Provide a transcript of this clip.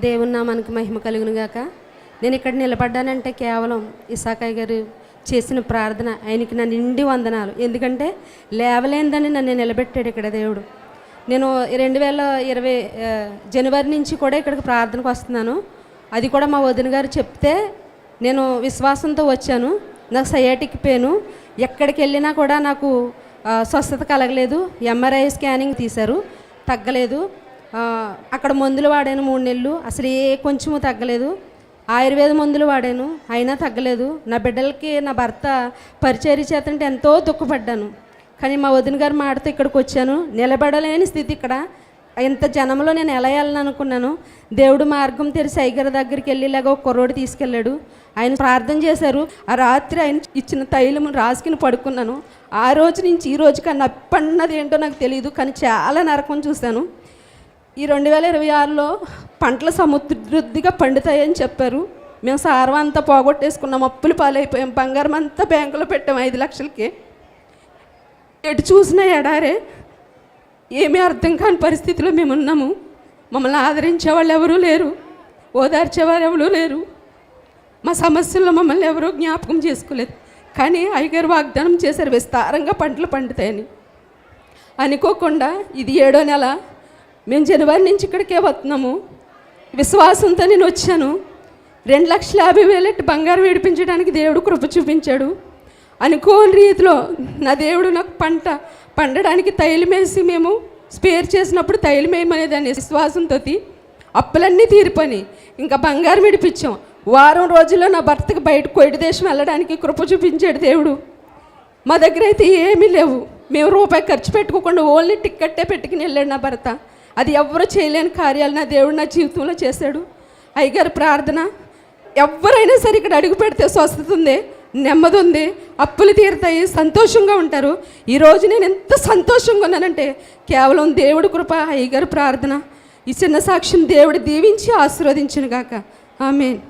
దేవుని నామానికి మహిమ కలుగును గాక. నేను ఇక్కడ నిలబడ్డానంటే కేవలం ఇసాకయ్య గారు చేసిన ప్రార్థన, ఆయనకి నా నిండి వందనాలు. ఎందుకంటే లేవలేందని నన్ను నిలబెట్టాడు ఇక్కడ దేవుడు. నేను 2020 జనవరి నుంచి కూడా ఇక్కడికి ప్రార్థనకు వస్తున్నాను. అది కూడా మా వదిన గారు చెప్తే నేను విశ్వాసంతో వచ్చాను. నాకు సయాటిక్ పెయిన్, ఎక్కడికి వెళ్ళినా కూడా నాకు స్వస్థత కలగలేదు. ఎంఆర్ఐ స్కానింగ్ తీశారు, తగ్గలేదు. అక్కడ మందులు వాడాను 3 నెలలు, అసలు కొంచెము తగ్గలేదు. ఆయుర్వేద మందులు వాడాను, అయినా తగ్గలేదు. నా బిడ్డలకి నా భర్త పరిచర్య చేతంటే ఎంతో దుఃఖపడ్డాను. కానీ మా వదిన గారు మాటతో ఇక్కడికి వచ్చాను. నిలబడలేని స్థితి ఇక్కడ. ఇంత జనంలో నేను ఎలా వెళ్ళాలని అనుకున్నాను. దేవుడు మార్గం తెరిచి అయ్యగారి దగ్గరికి వెళ్ళేలాగా ఒక కుర్రోడు తీసుకెళ్ళాడు. ఆయన ప్రార్థన చేశారు. ఆ రాత్రి ఆయన ఇచ్చిన తైలము రాసుకుని పడుకున్నాను. ఆ రోజు నుంచి ఈ రోజు కన్నా నప్పన్నది ఏంటో నాకు తెలియదు, కానీ చాలా నరకం చూశాను. ఈ 2026లో పంటలు సమృద్ధిగా పండుతాయని చెప్పారు. మేము సారం అంతా పోగొట్టేసుకున్నాం, అప్పులు పాలైపోయాం. బంగారం అంతా బ్యాంకులో పెట్టాం 5 లక్షలకి. ఎటు చూసినా ఎడారే, ఏమీ అర్థం కాని పరిస్థితిలో మేము ఉన్నాము. మమ్మల్ని ఆదరించే వాళ్ళు ఎవరూ లేరు, ఓదార్చేవారు ఎవరూ లేరు. మా సమస్యల్లో మమ్మల్ని ఎవరూ జ్ఞాపకం చేసుకోలేదు. కానీ అయ్యగారు వాగ్దానం చేశారు, విస్తారంగా పంటలు పండుతాయని. అనుకోకుండా ఇది 7వ నెల, మేము జనవరి నుంచి ఇక్కడికే వస్తున్నాము. విశ్వాసంతో నేను వచ్చాను. 2,50,000 బంగారం విడిపించడానికి దేవుడు కృప చూపించాడు. అనుకోని రీతిలో నా దేవుడు నాకు పండడానికి తైలం వేసి మేము స్పేర్ చేసినప్పుడు తైలం వేయమనేది అనే విశ్వాసంతో అప్పులన్నీ తీరిపోయి ఇంకా బంగారం విడిపించాం. వారం రోజుల్లో నా భర్తకి బయటకు కొయిటి దేశం వెళ్ళడానికి కృప చూపించాడు దేవుడు. మా దగ్గర అయితే ఏమీ లేవు. మేము రూపాయి ఖర్చు పెట్టుకోకుండా ఓన్లీ టిక్కెట్టే పెట్టుకుని వెళ్ళాడు నా భర్త. అది ఎవరు చేయలేని కార్యాలు నా దేవుడు నా జీవితంలో చేశాడు. అయ్యగారు ప్రార్థన, ఎవరైనా సరే ఇక్కడ అడుగు పెడితే స్వస్థత ఉంది, నెమ్మది ఉంది, అప్పులు తీరుతాయి, సంతోషంగా ఉంటారు. ఈరోజు నేను ఎంత సంతోషంగా ఉన్నానంటే కేవలం దేవుడి కృప, అయ్యగారు ప్రార్థన. ఈ చిన్న సాక్ష్యం దేవుడు దీవించి ఆశీర్వదించును గాక. ఆమేన్.